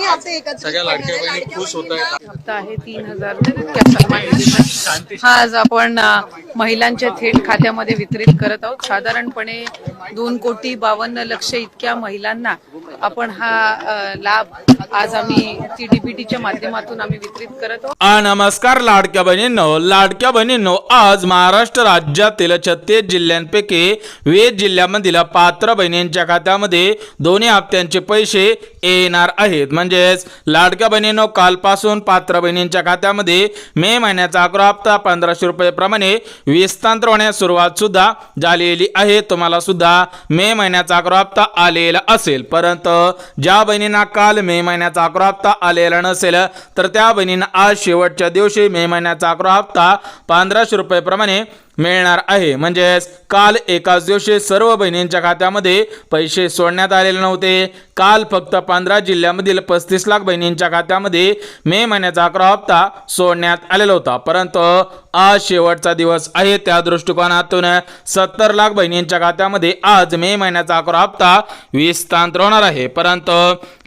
सगळ्या लाडक्या बहिणी खुश होत आहेत. हप्ता आहे 3000 सन्मान निधीचा. हा आज आपण महिलांच्या थेट खात्यामध्ये वितरित करत आहोत. साधारणपणे 2,52,00,000 इतक्या महिलांना आपण हा लाभ आज आम्ही TDPTच्या माध्यमातून आम्ही वितरित करत आहोत. नमस्कार लाडक्या बहिणींनो, आज महाराष्ट्र राज्यातील 36 जिल्ह्यांपैकी 20 जिल्ह्यांमधील पात्र बहिणींच्या खात्यामध्ये दोन्ही हप्त्यांचे पैसे येणार आहेत. म्हणजेच लाडक्या बहिणींनो, कालपासून पात्र बहिणींच्या खात्यामध्ये मे महिन्याचा 11 हप्ता 1500 रुपये प्रमाणे विस्तांतर होण्यास सुरुवात सुद्धा झालेली आहे. तुम्हाला सुद्धा मे महिन्याचा 11 हप्ता आलेला असेल, परंतु ज्या बहिणींना काल मे महिन्याचा 11 हप्ता आलेला नसेल तर त्या बहिणींना आज शेवटच्या दिवशी मे महिन्याचा 11 हप्ता 1500 रुपये प्रमाणे मिळणार आहे. म्हणजेच काल एकाच दिवशी सर्व बहिणींच्या खात्यामध्ये पैसे सोडण्यात आलेले नव्हते. काल फक्त 15 जिल्ह्यांमधील 35 लाख बहिणींच्या खात्यामध्ये मे महिन्याचा 11 हप्ता सोडण्यात आलेला होता, परंतु आज शेवटचा दिवस आहे. त्या दृष्टिकोनातून 70 लाख बहिणींच्या खात्यामध्ये आज मे महिन्याचा 11 हप्ता विस्तांतर होणार आहे. परंतु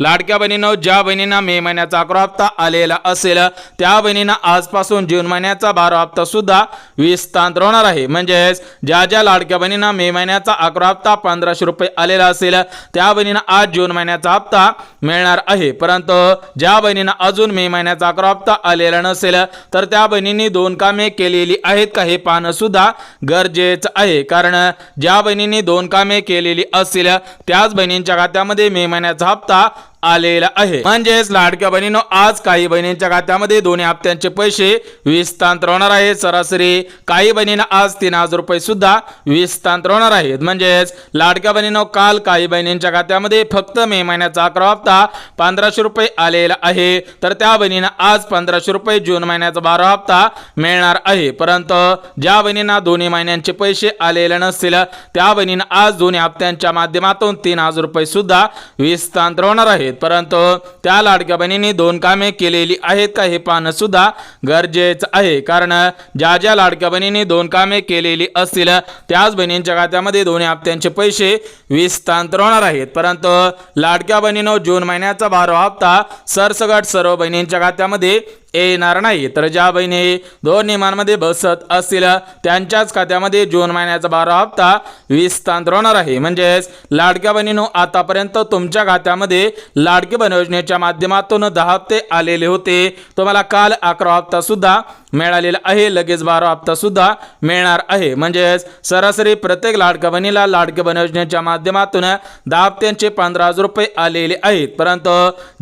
लाडक्या बहिणींनो, ज्या बहिणींना मे महिन्याचा 11 हप्ता आलेला असेल त्या बहिणींना आजपासून जून महिन्याचा 12 हप्ता सुद्धा विस्तांतर होणार आहे. म्हणजेच ज्या लाडक्या बहिणींना मे महिन्याचा 11 हप्ता 1500 रुपये आलेला असेल त्या बहिणींना आज जून महिन्याचा हप्ता मिळणार आहे. परंतु ज्या बहिणींना अजून मे महिन्याचा 11 हप्ता आलेला नसेल तर त्या बहिणींनी 2 कामे केलेली आहेत का हे पाहणं सुद्धा गरजेचं आहे. कारण ज्या बहिणींनी 2 कामे केलेली असतील त्याच बहिणींच्या खात्यामध्ये मे महिन्याचा हप्ता आलेला आहे. म्हणजेच लाडक्या बहिणींनो, आज काही बहिणींच्या खात्यामध्ये दोन्ही हप्त्यांचे पैसे विस्तांतर होणार आहे. सरासरी काही बहिणींना आज 3000 रुपये सुद्धा विस्तांतर होणार आहेत. म्हणजेच लाडक्या बहिणींनो, काल काही बहिणींच्या खात्यामध्ये फक्त मे महिन्याचा 11 हप्ता 1500 रुपये आलेला आहे, तर त्या बहिणींना आज 1500 रुपये जून महिन्याचा 12 हप्ता मिळणार आहे. परंतु ज्या बहिणींना दोन्ही महिन्यांचे पैसे आलेले नसतील त्या बहिणींना आज दोन्ही हप्त्यांच्या माध्यमातून 3000 रुपये सुद्धा विस्तांतर होणार आहेत. परंतु त्या लाडक्या बहिणींनी 2 कामे केलेली आहेत का हे पाहणं सुद्धा गरजेचं आहे. कारण ज्या लाडक्या बहिणींनी 2 कामे केलेली असतील त्याच बहिणींच्या खात्यामध्ये दोन्ही हप्त्यांचे पैसे विस्तांतर होणार आहेत. परंतु लाडक्या बहिणींनो, जून महिन्याचा 12 हप्ता सरसकट सर्व बहिणींच्या खात्यामध्ये येणार नाही. तर ज्या बहिणी 2 नियमांमध्ये बसत असतील त्यांच्याच खात्यामध्ये जून महिन्याचा 12 हप्ता विस्तांतर होणार आहे. म्हणजेच लाडक्या बहिणींनो, आतापर्यंत तुमच्या खात्यामध्ये लाडकी बहीण योजनेच्या माध्यमातून 10 हप्ते आलेले होते. तुम्हाला काल 11 हप्ता सुद्धा मिळालेला आहे, लगेच 12 हप्ता सुद्धा मिळणार आहे. म्हणजेच सरासरी प्रत्येक लाडक्या बहिणीला लाडकी बहीण योजनेच्या माध्यमातून 10 हप्त्यांचे 15,000 रुपये आलेले आहेत. परंतु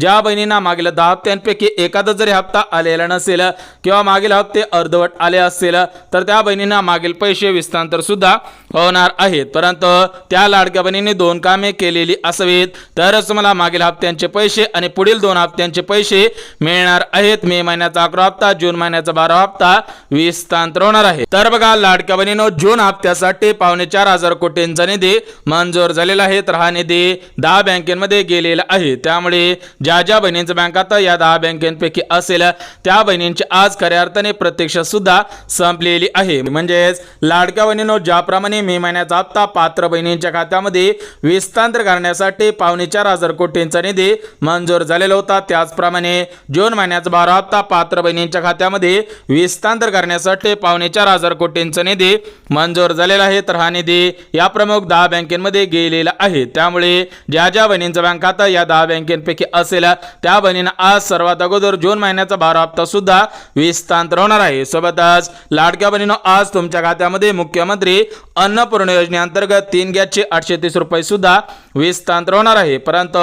ज्या बहिणींना मागील 10 हप्त्यांपैकी एखादा जरी हप्ता आलेला नसेल किंवा मागील हप्ते अर्धवट आले असतील तर त्या बहिणींना मागील पैसे विस्तांतर सुद्धा होणार आहेत. परंतु त्या लाडक्या बहिणींनी 2 कामे केलेली असावीत तरच तुम्हाला मागील हप्त्यांचे पैसे आणि पुढील 2 हप्त्यांचे पैसे मिळणार आहेत. मे महिन्याचा 11 हप्ता जून महिन्याचा 12 हप्ता विस्तांतर होणार आहे. तर बघा लाडक्या बहिणींनो, जून हप्त्यासाठी 4,500 कोटींचा निधी मंजूर झालेला आहे. तर हा निधी 10 बँकेमध्ये गेलेला आहे. त्यामुळे ज्या बहिणींच्या बँक आता या 10 बँकेपैकी असेल त्या बहिणींची आज खऱ्या अर्थाने प्रतीक्षा सुद्धा संपलेली आहे. म्हणजेच लाडक्या बहिणींनो, ज्याप्रमाणे मे महिन्याचा हप्ता पात्र बहिणींच्या खात्यामध्ये विस्तांतर करण्यासाठी 4,500 कोटींचा निधी मंजूर झालेला होता, त्याचप्रमाणे जून महिन्याचा 12 हप्ता पात्र बहिणींच्या खात्यामध्ये विस्तांतर करण्यासाठी 4,500 कोटींचा निधी मंजूर झालेला आहे. तर हा निधी या प्रमुख 10 बँकेमध्ये गेलेला आहे. त्यामुळे ज्या बहिणींचा बँक खाता या 10 बँकेपैकी असेल त्या बहिणींना आज सर्वात अगोदर जून महिन्याचा 12 हप्ता सुद्धा विस्तांतर होणार आहे. सोबतच लाडक्या बहिणींनो, आज तुमच्या खात्यामध्ये मुख्यमंत्री अन्नपूर्णा योजनेअंतर्गत 3 गॅसचे 830 रुपये सुद्धा विस्तांतर होणार आहे. परंतु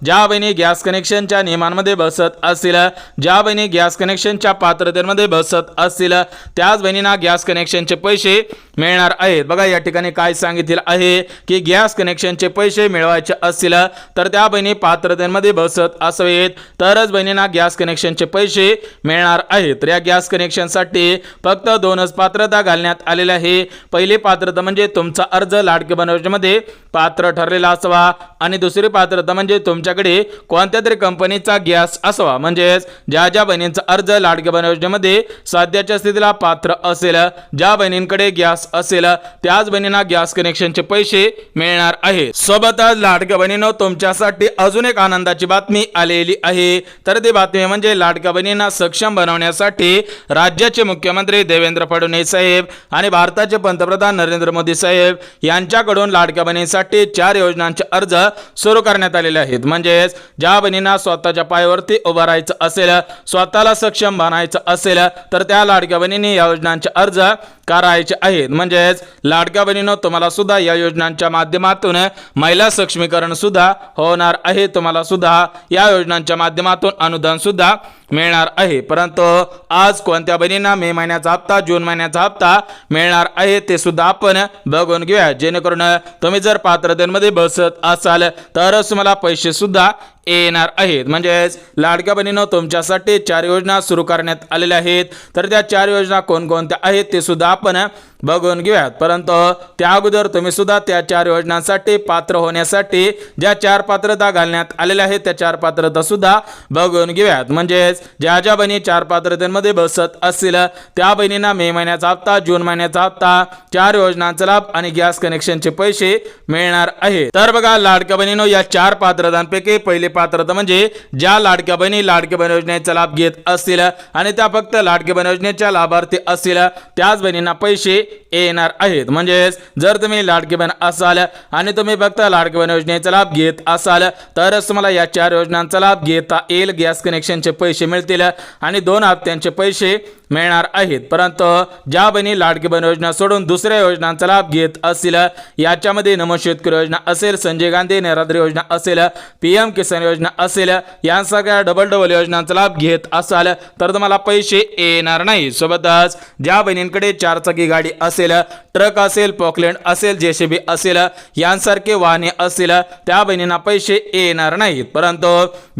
ज्या बहिणी गॅस कनेक्शनच्या नियमांमध्ये बसत असतील, ज्या बहिणी गॅस कनेक्शनच्या पात्रतेमध्ये बसत असतील त्याच बहिणींना गॅस कनेक्शनचे पैसे मिळणार आहेत. बघा या ठिकाणी काय सांगितले आहे की गॅस कनेक्शनचे पैसे मिळवायचे असतील तर त्या बहिणी पात्रतेमध्ये बसत असावेत तरच बहिणींना गॅस कनेक्शनचे पैसे मिळणार आहेत. तर या गॅस कनेक्शनसाठी फक्त 2च पात्रता घालण्यात आलेल्या आहे. पहिली पात्रता म्हणजे तुमचा अर्ज लाडकी बहीण योजनेमध्ये पात्र ठरलेला असावा आणि दुसरी पात्रता म्हणजे तुमच्याकडे कोणत्या तरी कंपनीचा गॅस असावा. म्हणजेच ज्या बहिणींचा अर्ज लाडकी बहीण योजनेमध्ये सध्याच्या स्थितीला पात्र असेल, ज्या बहिणींकडे गॅस असेल त्याच बहिणींना गॅस कनेक्शनचे पैसे मिळणार आहे. सोबतच लाडक्या बहिणींनो, तुमच्यासाठी अजून एक आनंदाची बातमी आलेली आहे. तर ती बातमी म्हणजे लाडक्या बहिणींना सक्षम बनवण्यासाठी राज्याचे मुख्यमंत्री देवेंद्र फडणवीस साहेब आणि भारताचे पंतप्रधान नरेंद्र मोदी साहेब यांच्याकडून लाडक्या बहिणींसाठी 4 योजनांचे अर्ज सुरू करण्यात आलेले आहेत. म्हणजेच ज्या बहिणींना स्वतःच्या पायावरती उभं राहायचं असेल, स्वतःला सक्षम बनायचं असेल, तर त्या लाडक्या बहिणींनी या योजनांचे अर्ज करायचे आहेत. म्हणजेच लाडक्या बहिणींनो, तुम्हाला सुद्धा या योजनांच्या माध्यमातून महिला सक्षमीकरण सुद्धा होणार आहे. तुम्हाला सुद्धा या योजनांच्या माध्यमातून अनुदान सुद्धा मिळणार आहे. परंतु आज कोणत्या बहिणींना मे महिन्याचा हप्ता, जून महिन्याचा हप्ता मिळणार आहे ते सुद्धा आपण बघून घेऊया, जेणेकरून तुम्ही जर पात्रतेमध्ये बसत असाल तरच तुम्हाला पैसे सुद्धा येणार आहेत. म्हणजेच लाडक्या बहिणींनो, तुमच्यासाठी 4 योजना सुरू करण्यात आलेल्या आहेत. तर त्या 4 योजना कोणकोणत्या आहेत ते सुद्धा आपण बघून घेऊयात. परंतु त्या अगोदर तुम्ही सुद्धा त्या 4 योजनांसाठी पात्र होण्यासाठी ज्या 4 पात्रता घालण्यात आलेल्या आहेत त्या 4 पात्रता सुद्धा बघून घेऊयात. म्हणजेच ज्या बहिणी 4 पात्रतेमध्ये बसत असतील त्या बहिणींना मे महिन्याचा हप्ता, जून महिन्याचा हप्ता, 4 योजनांचा लाभ आणि गॅस कनेक्शनचे पैसे मिळणार आहेत. तर बघा लाडक्या बहिणींनो, या 4 पात्रतांपैकी पहिली पात्रता म्हणजे ज्या लाडक्या बहिणी लाडक्या बहीण योजनेचा लाभ घेत असतील आणि त्या फक्त लाडक्या बहीण योजनेच्या लाभार्थी असतील त्याच बहिणींना पैसे येणार आहेत. म्हणजेच जर तुम्ही लाडकी बहीण असाल आणि तुम्ही फक्त लाडकी बहीण योजनेचा लाभ घेत असाल तरच तुम्हाला या 4 योजनांचा लाभ घेता येईल. गॅस कनेक्शनचे पैसे मिळतील आणि 2 हप्त्यांचे पैसे मिळणार आहेत. परंतु ज्या बहिणी लाडकी बहीण योजना सोडून दुसऱ्या योजनांचा लाभ घेत असतील, याच्यामध्ये नमो शेतकरी योजना असेल, संजय गांधी निराधार योजना असेल, PM किसान योजना असेल, यांसारख्या डबल योजनांचा लाभ घेत असाल तर तुम्हाला पैसे येणार नाही. सोबतच ज्या बहिणींकडे 4 चाकी गाडी असेल, ट्रक असेल, पॉकलँड असेल, JCB असेल, यांसारखे वाहने असेल त्या बहिणींना पैसे येणार नाहीत. परंतु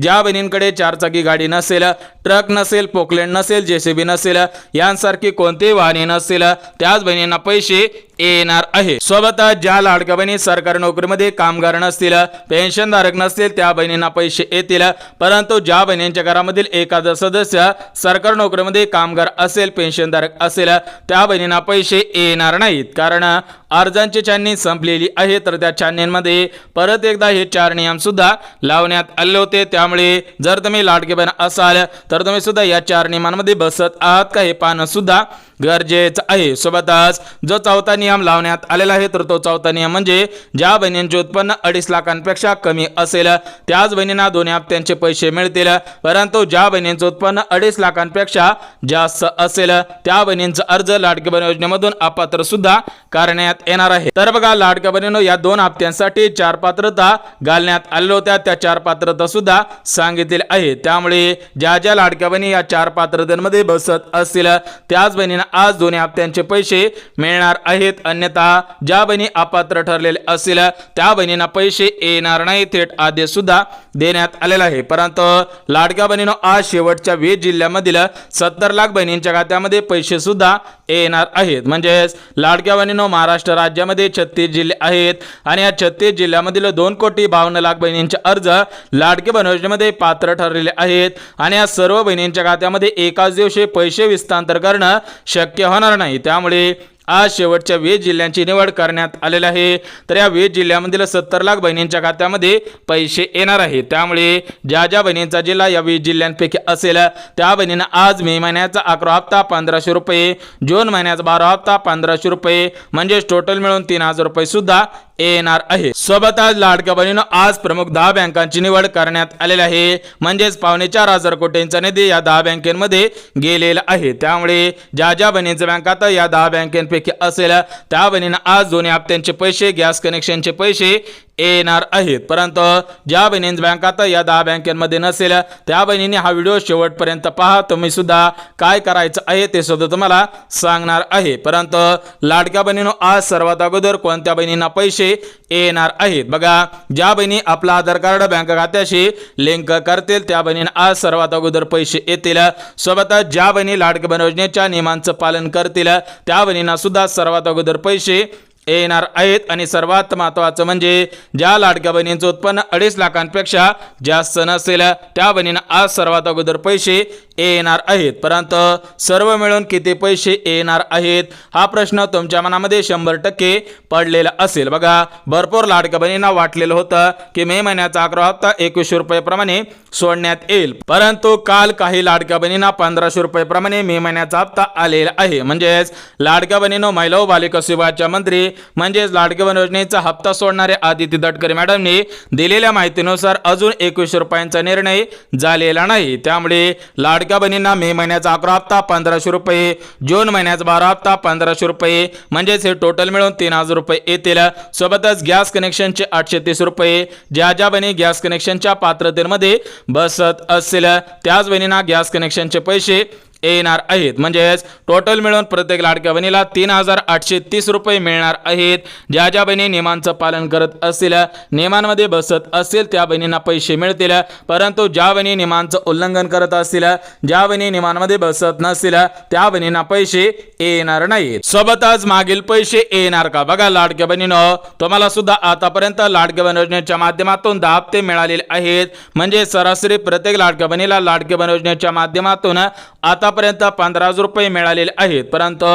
ज्या बहिणींकडे 4 चाकी गाडी नसेल, ट्रक नसेल, पॉकलँड नसेल, JCB नसेल, यांसारखी कोणतेही वाहने नसेल त्याच बहिणींना पैसे येणार आहे. सोबतच ज्या लाडक्या बहिणी सरकारी नोकरीमध्ये कामगार नसतील, पेन्शनधारक नसतील त्या बहिणींना पैसे येतील. परंतु ज्या बहिणींच्या घरामधील एखादा सदस्य सरकारी नोकरीमध्ये कामगार असेल, पेन्शनधारक असेल त्या बहिणींना पैसे येणार नाहीत. कारण अर्जांची छाननी संपलेली आहे. तर त्या छाननीमध्ये परत एकदा हे 4 नियम सुद्धा लावण्यात आले होते. त्यामुळे जर तुम्ही लाडकी बहीण असाल तर तुम्ही सुद्धा या 4 नियमांमध्ये बसत आहात का हे पाहणं सुद्धा गरजेचं आहे. सोबतच जो 4था नियम लावण्यात आलेला आहे तर तो 4था नियम म्हणजे ज्या बहिणींचे उत्पन्न 2.5 लाखांपेक्षा कमी असेल त्याच बहिणींना 2 हप्त्यांचे पैसे मिळतील. परंतु ज्या बहिणींचे उत्पन्न 2.5 लाखांपेक्षा जास्त असेल त्या बहिणींचा अर्ज लाडकी बहीण योजनेमधून अपात्र सुद्धा करण्यात येणार आहे. तर बघा लाडक्या बहिणींनो, या 2 हप्त्यांसाठी 4 पात्रता घालण्यात आल्या होत्या. त्या 4 पात्रता सुद्धा सांगितलेल्या आहेत. त्यामुळे ज्या लाडक्या बहिणी या 4 पात्रतेमध्ये बसत असतील त्याच बहिणींना आज 2 हप्त्यांचे पैसे मिळणार आहेत. अन्यथा ज्या बहिणी अपात्र ठरलेले असतील त्या बहिणींना पैसे येणार नाही. थेट आदेश सुद्धा देण्यात आलेला आहे. परंतु लाडक्या बहिणींनो, आज शेवटच्या 20 जिल्ह्यामधील 70 लाख बहिणींच्या खात्यामध्ये पैसे सुद्धा येणार आहेत. म्हणजेच लाडक्या बहिणींनो, महाराष्ट्र राज्यामध्ये 36 जिल्हे आहेत आणि या 36 जिल्ह्यामधील 2,52,00,000 बहिणींचे अर्ज लाडकी बहीण योजनेमध्ये पात्र ठरलेले आहेत. आणि या सर्व बहिणींच्या खात्यामध्ये एकाच दिवशी पैसे हस्तांतर करणं शक्य होणार नाही. त्यामुळे आज शेवटच्या 20 जिल्ह्यांची निवड करण्यात आलेली आहे. तर या 20 जिल्ह्यामधील 70 लाख बहिणींच्या खात्यामध्ये पैसे येणार आहेत. त्यामुळे ज्या बहिणींचा जिल्हा या 20 जिल्ह्यांपैकी असेल त्या बहिणींना आज मे महिन्याचा 11 हप्ता 1500 रुपये, जून महिन्याचा 12 हप्ता 1500 रुपये म्हणजे टोटल मिळून 3000 रुपये सुद्धा येणार आहे. सोबतच लाडक्या बहिणींनो, आज प्रमुख 10 बँकांची निवड करण्यात आलेली आहे. म्हणजेच 4,500 कोटींचा निधी या 10 बँकेमध्ये गेलेला आहे. त्यामुळे ज्या बहिणींच्या बँकात या 10 बँकेपैकी असेल त्या बहिणींना आज 2 हप्त्यांचे पैसे, गॅस कनेक्शनचे पैसे येणार आहेत. परंतु ज्या बहिणींच्या बँकात या 10 बँकांमध्ये नसेल त्या बहिणींनी हा व्हिडिओ शेवटपर्यंत पहा. तुम्ही सुद्धा काय करायचं आहे ते सुद्धा तुम्हाला सांगणार आहे. परंतु लाडक्या बहिणींनो, आज सर्वात अगोदर कोणत्या बहिणींना पैसे येणार आहेत बघा. ज्या बहिणी आपला आधार कार्ड बँक खात्याशी लिंक करतील त्या बहिणींना आज सर्वात अगोदर पैसे येतील. सोबतच ज्या बहिणी लाडकी बहीण योजनेच्या नियमांचं पालन करतील त्या बहिणींना सुद्धा सर्वात अगोदर पैसे येणार आहेत. आणि सर्वात महत्त्वाचं म्हणजे ज्या लाडक्या बहिणींचं उत्पन्न 2.5 लाखांपेक्षा जास्त नसेल त्या बहिणींना आज सर्वात अगोदर पैसे येणार आहेत, परंतु सर्व मिळून किती पैसे येणार आहेत हा प्रश्न तुमच्या मनामध्ये 100% पडलेला असेल. बघा, भरपूर लाडक्या बहिणींना वाटलेलं होतं की मे महिन्याचा 11 हप्ता 2100 रुपये प्रमाणे सोडण्यात येईल, परंतु काल काही लाडक्या बहिणींना 1500 रुपये प्रमाणे मे महिन्याचा हप्ता आलेला आहे. म्हणजेच लाडक्या बहिणींनो, महिला व बालिका विभागाच्या मंत्री म्हणजेच लाडक्या बहीण योजनेचा हप्ता सोडणारे आदिती तटकरे मॅडमने दिलेल्या माहितीनुसार अजून 2100 रुपयांचा निर्णय झालेला नाही. त्यामुळे लाडक्या बहिणींना मे महिन्याचा 11 हप्ता 1500 रुपये, जून महिन्याचा 12 हप्ता 1500 रुपये, म्हणजेच हे टोटल मिळून 3000 रुपये येतील. सोबतच गॅस कनेक्शनचे 830 रुपये, ज्या ज्या बहिणी गॅस कनेक्शनच्या पात्रतेमध्ये बसत असतील त्याच बहिणींना गॅस कनेक्शनचे पैसे येणार आहेत. म्हणजेच टोटल मिळून प्रत्येक लाडक्या बहिणीला 3830 रुपये मिळणार आहेत. ज्या ज्या बहिणी नियमांचं पालन करत असतील, नियमांमध्ये बसत असतील त्या बहिणींना पैसे मिळतील, परंतु ज्या बहिणी नियमांचं उल्लंघन करत असतील, ज्या बहिणी नियमांमध्ये बसत नसतील त्या बहिणींना पैसे येणार नाहीत. सोबतच मागील पैसे येणार का? बघा लाडक्या बहिणींनो, तुम्हाला सुद्धा आतापर्यंत लाडक्या बहीण योजनेच्या माध्यमातून 10 हप्ते मिळालेले आहेत. म्हणजे सरासरी प्रत्येक लाडक्या बहिणीला लाडक्या बहीण योजनेच्या माध्यमातून आतापर्यंत 15,000 रुपये मिळालेले आहेत. परंतु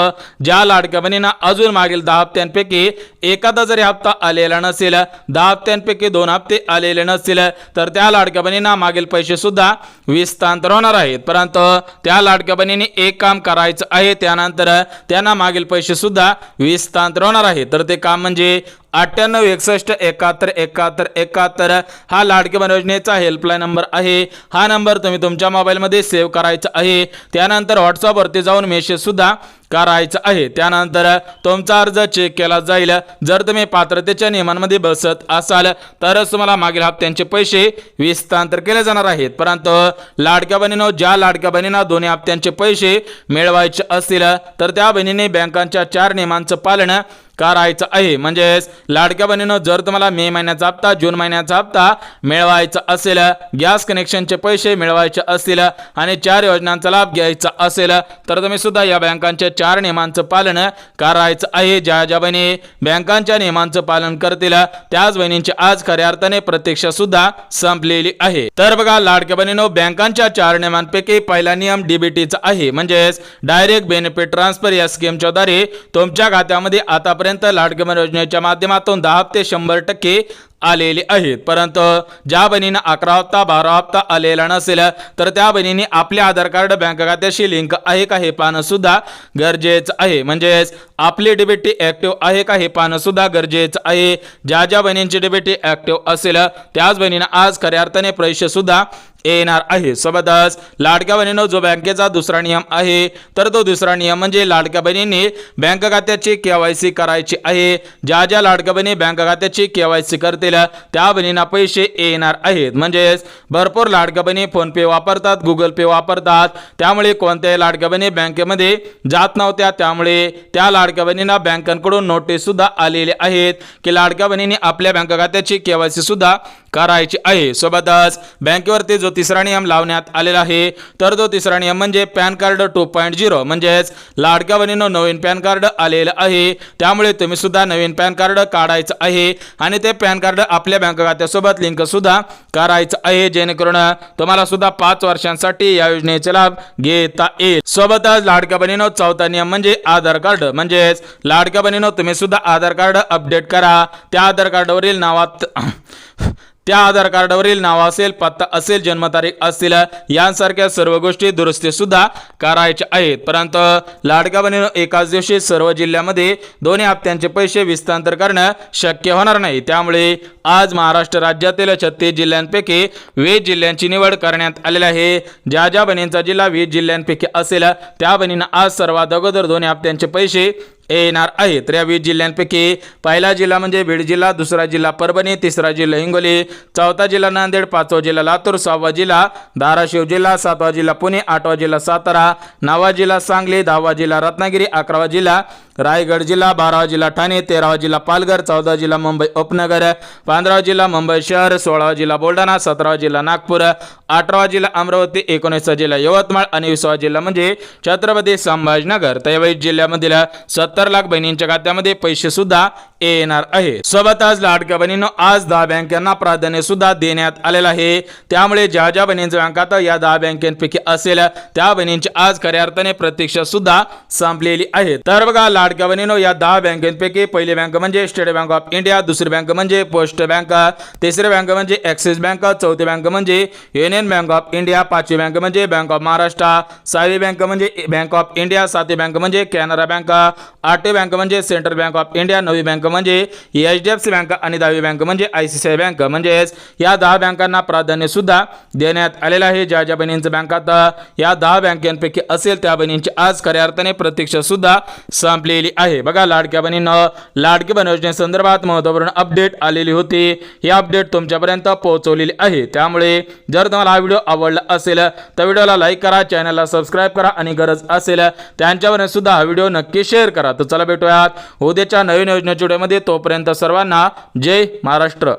ज्या लाडक्या बहिणींना अजून मागील 10 हप्त्यांपैकी एखादा जरी हप्ता आलेला नसेल, 10 हप्त्यांपैकी 2 हप्ते आलेले नसतील, तर त्या लाडक्या बहिणींना मागील पैसे सुद्धा विस्तांतर होणार आहेत. परंतु त्या लाडक्या बहिणींनी एक काम करायचं आहे, त्यानंतर त्यांना मागील पैसे सुद्धा विस्तांतर होणार आहे. तर ते काम म्हणजे 9861717171 हा लाडकी बहीण योजनेचा हेल्पलाईन नंबर आहे. हा नंबर तुम्ही तुमच्या मोबाईलमध्ये सेव्ह करायचा आहे. त्यानंतर व्हॉट्सअपवरती जाऊन मेसेज सुद्धा करायचं आहे. त्यानंतर तुमचा अर्ज चेक केला जाईल. जर तुम्ही पात्रतेच्या नियमांमध्ये बसत असाल तरच तुम्हाला मागील हप्त्यांचे पैसे विस्तांतर केले जाणार आहेत. परंतु लाडक्या बहिणींनो, ज्या लाडक्या बहिणींना दोन्ही हप्त्यांचे पैसे मिळवायचे असतील तर त्या बहिणीने बँकांच्या 4 नियमांचं पालन करायचं आहे. म्हणजेच लाडक्या बहिणींनो, जर तुम्हाला मे महिन्याचा हप्ता, जून महिन्याचा हप्ता मिळवायचा असेल, गॅस कनेक्शनचे पैसे मिळवायचे असतील आणि 4 योजनांचा लाभ घ्यायचा असेल तर तुम्ही सुद्धा या बँकांच्या 4 नियमांचं पालन करायचं आहे. ज्या ज्या बहिणी बँकांच्या नियमांचं पालन करतील त्याच बहिणींची आज खऱ्या अर्थाने प्रतीक्षा सुद्धा संपलेली आहे. तर बघा लाडक्या बहिणींनो, बँकांच्या 4 नियमांपैकी पहिला नियम डीबीटीचा आहे. म्हणजेच डायरेक्ट बेनिफिट ट्रान्सफर या स्कीमच्या द्वारे तुमच्या खात्यामध्ये आतापर्यंत लाडकी बहीण योजनेच्या माध्यमातून 10 हप्ते 100% आलेले आहेत. परंतु ज्या बहिणींना 11 हप्ता 12 हप्ता आलेला नसेल तर त्या बहिणींनी आपले आधार कार्ड बँक खात्याशी लिंक आहे का हे पाहणं सुद्धा गरजेचं आहे. म्हणजेच आपली डीबीटी ऍक्टिव्ह आहे का हे पाहणं सुद्धा गरजेचं आहे. ज्या ज्या बहिणींची डीबीटी ऍक्टिव्ह असेल त्याच बहिणींना आज खऱ्या अर्थाने पैसे सुद्धा येणार आहे. सोबतच लाडक्या बहिणींनो, जो बँकेचा दुसरा नियम आहे तर तो दुसरा नियम म्हणजे लाडक्या बहिणींनी बँक खात्याची केवायसी करायची आहे. ज्या ज्या लाडक्या बहिणी बँक खात्याची केवायसी करतील त्या बहिणींना पैसे येणार आहेत. म्हणजेच भरपूर लाडक्या बहिणी फोन पे वापरतात, गुगल पे वापरतात, त्यामुळे कोणत्याही लाडक्या बहिणी बँकेमध्ये जात नव्हत्या. त्यामुळे त्या लाडक्या बहिणींना बँकांकडून नोटीस सुद्धा आलेले आहेत की लाडक्या बहिणींनी आपल्या बँक खात्याची केवायसी सुद्धा करायची आहे. सोबतच बँकेवरती जो तिसरा नियम लावण्यात आलेला आहे तर तो तिसरा नियम म्हणजे पॅन कार्ड 2.0. म्हणजेच लाडक्या बहिणींनो, नवीन पॅन कार्ड आलेलं आहे. त्यामुळे तुम्ही सुद्धा नवीन पॅन कार्ड काढायचं आहे आणि ते पॅन कार्ड आपल्या बँक खात्यासोबत लिंक सुद्धा करायचं आहे, जेणेकरून तुम्हाला सुद्धा 5 वर्षांसाठी या योजनेचा लाभ घेता येईल. सोबतच लाडक्या बहिणींनो, चौथा नियम म्हणजे आधार कार्ड. म्हणजेच लाडक्या बहिणींनो, तुम्ही सुद्धा आधार कार्ड अपडेट करा. त्या आधार कार्डावरील नाव असेल, पत्ता असेल, जन्मतारीख असेल, यांसारख्या सर्व गोष्टी दुरुस्ती सुद्धा करायच्या आहेत. परंतु लाडक्या बहिणींनो, एकाच दिवशी सर्व जिल्ह्यामध्ये दोन्ही हप्त्यांचे पैसे विस्तांतर करणं शक्य होणार नाही. त्यामुळे आज महाराष्ट्र राज्यातील 36 जिल्ह्यांपैकी 20 जिल्ह्यांची निवड करण्यात आलेली आहे. ज्या ज्या बहिणींचा जिल्हा 20 जिल्ह्यांपैकी असेल त्या बहिणींना आज सर्वात अगोदर दोन्ही हप्त्यांचे पैसे येणार आहे. तर या 20 जिल्ह्यांपैकी पहिला जिल्हा म्हणजे बीड जिल्हा, दुसरा जिल्हा परभणी, तिसरा जिल्हा हिंगोली, चौथा जिल्हा नांदेड, 5वा जिल्हा लातूर, 6वा जिल्हा धाराशिव जिल्हा, 7वा जिल्हा पुणे, 8वा जिल्हा सातारा, 9वा जिल्हा सांगली, 10वा जिल्हा रत्नागिरी, 11वा जिल्हा रायगड जिल्हा, 12वा जिल्हा ठाणे, 13वा जिल्हा पालघर, 14वा जिल्हा मुंबई उपनगर, 15वा जिल्हा मुंबई शहर, 16वा जिल्हा बुलढाणा, 17वा जिल्हा नागपूर, 18वा जिल्हा अमरावती, 19वा जिल्हा यवतमाळ आणि 20वा जिल्हा म्हणजे छत्रपती संभाजीनगर. तर या 20 जिल्ह्यामधील 70 लाख बहिणींच्या खात्यामध्ये पैसे सुद्धा येणार आहे. सोबतच लाडक्या बहिणींनो आज 10 बँकांना प्राधान्य सुद्धा देण्यात आलेलं आहे. त्यामुळे ज्या ज्या बहिणींच्या बँकात या 10 बँकांपैकी असेल त्या बहिणींची आज खऱ्या अर्थाने प्रतीक्षा सुद्धा संपलेली आहे. तर बघा लाडक्या बहिणींनो या 10 बँकांपैकी पहिली बँक म्हणजे स्टेट बँक ऑफ इंडिया, दुसरी बँक म्हणजे पोस्ट बँक, तिसरी बँक म्हणजे ॲक्सिस बँक, चौथी बँक म्हणजे युनियन बँक ऑफ इंडिया, पाचवी बँक म्हणजे बँक ऑफ महाराष्ट्र, सहावी बँक म्हणजे बँक ऑफ इंडिया, सातवी बँक म्हणजे कॅनरा बँक, आठवी बँक म्हणजे सेंट्रल बँक ऑफ इंडिया, नववी बँक म्हणजे HDFC बँक आणि 10वी बँक म्हणजे ICICI बँक. म्हणजेच या 10 बँकांना प्राधान्य सुद्धा देण्यात आलेलं आहे. ज्या ज्या बहिणींच्या बँकात या 10 बँकांपैकी असेल त्या बहिणींची आज खऱ्या अर्थाने प्रतीक्षा सुद्धा संपलेली आहे. बघा लाडक्या बहिणींनो लाडकी बहीण योजनेसंदर्भात महत्त्वपूर्ण अपडेट आलेली होती. ही अपडेट तुमच्यापर्यंत पोहोचवलेली आहे. त्यामुळे जर तुम्हाला हा व्हिडिओ आवडला असेल तर व्हिडिओला लाईक करा, चॅनलला सबस्क्राईब करा आणि गरज असेल त्यांच्यावर सुद्धा हा व्हिडिओ नक्की शेअर करा. तर चला भेटूयात उद्याच्या नवीन योजनेच्या व्हिडिओमध्ये. तोपर्यंत सर्वांना जय महाराष्ट्र.